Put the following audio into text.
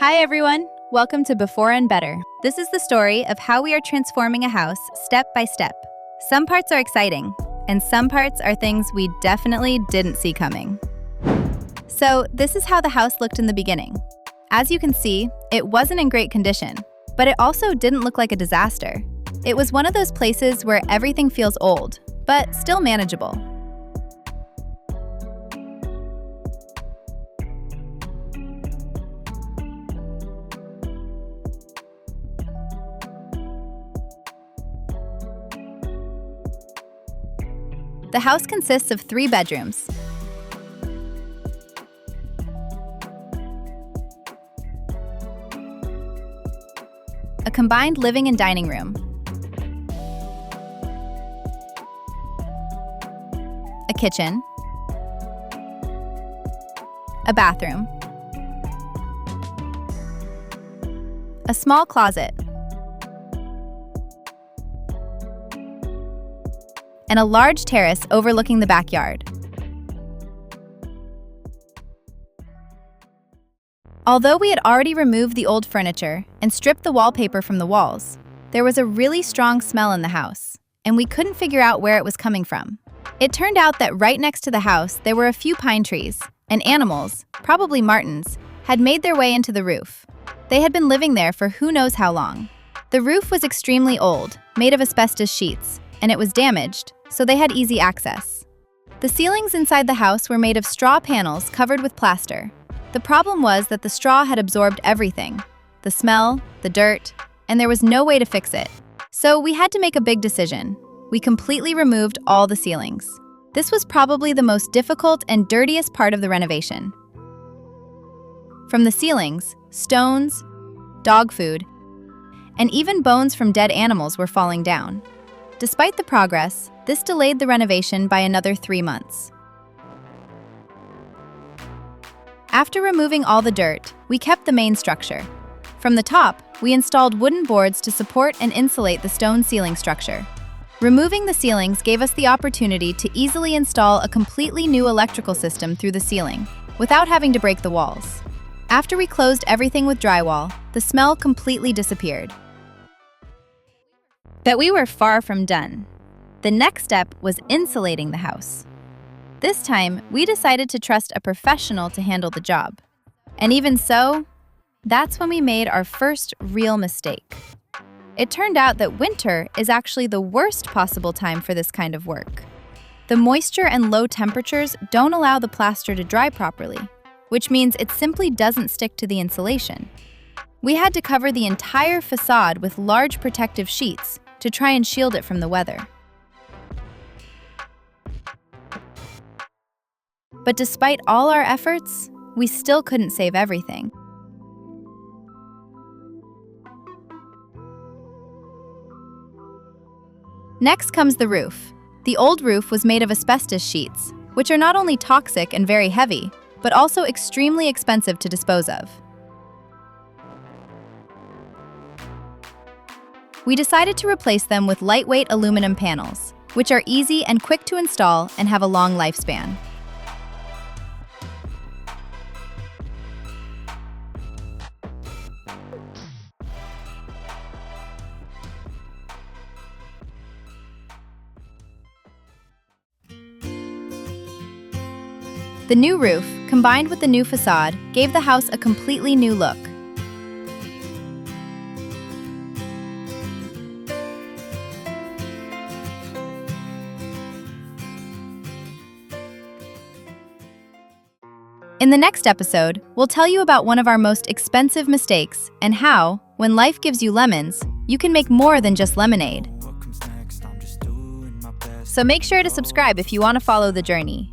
Hi everyone, welcome to Before and Better. This is the story of how we are transforming a house step by step. Some parts are exciting, and some parts are things we definitely didn't see coming. So this is how the house looked in the beginning. As you can see, it wasn't in great condition, but it also didn't look like a disaster. It was one of those places where everything feels old, but still manageable. The house consists of 3 bedrooms, a combined living and dining room, a kitchen, a bathroom, a small closet, and a large terrace overlooking the backyard. Although we had already removed the old furniture and stripped the wallpaper from the walls, there was a really strong smell in the house, and we couldn't figure out where it was coming from. It turned out that right next to the house there were a few pine trees, and animals, probably martins, had made their way into the roof. They had been living there for who knows how long. The roof was extremely old, made of asbestos sheets, and it was damaged, so they had easy access. The ceilings inside the house were made of straw panels covered with plaster. The problem was that the straw had absorbed everything, the smell, the dirt, and there was no way to fix it. So we had to make a big decision. We completely removed all the ceilings. This was probably the most difficult and dirtiest part of the renovation. From the ceilings, stones, dog food, and even bones from dead animals were falling down. Despite the progress, this delayed the renovation by another 3 months. After removing all the dirt, we kept the main structure. From the top, we installed wooden boards to support and insulate the stone ceiling structure. Removing the ceilings gave us the opportunity to easily install a completely new electrical system through the ceiling, without having to break the walls. After we closed everything with drywall, the smell completely disappeared. But we were far from done. The next step was insulating the house. This time, we decided to trust a professional to handle the job. And even so, that's when we made our first real mistake. It turned out that winter is actually the worst possible time for this kind of work. The moisture and low temperatures don't allow the plaster to dry properly, which means it simply doesn't stick to the insulation. We had to cover the entire facade with large protective sheets to try and shield it from the weather. But despite all our efforts, we still couldn't save everything. Next comes the roof. The old roof was made of asbestos sheets, which are not only toxic and very heavy, but also extremely expensive to dispose of. We decided to replace them with lightweight aluminum panels, which are easy and quick to install and have a long lifespan. The new roof, combined with the new facade, gave the house a completely new look. In the next episode, we'll tell you about one of our most expensive mistakes and how, when life gives you lemons, you can make more than just lemonade. So make sure to subscribe if you want to follow the journey.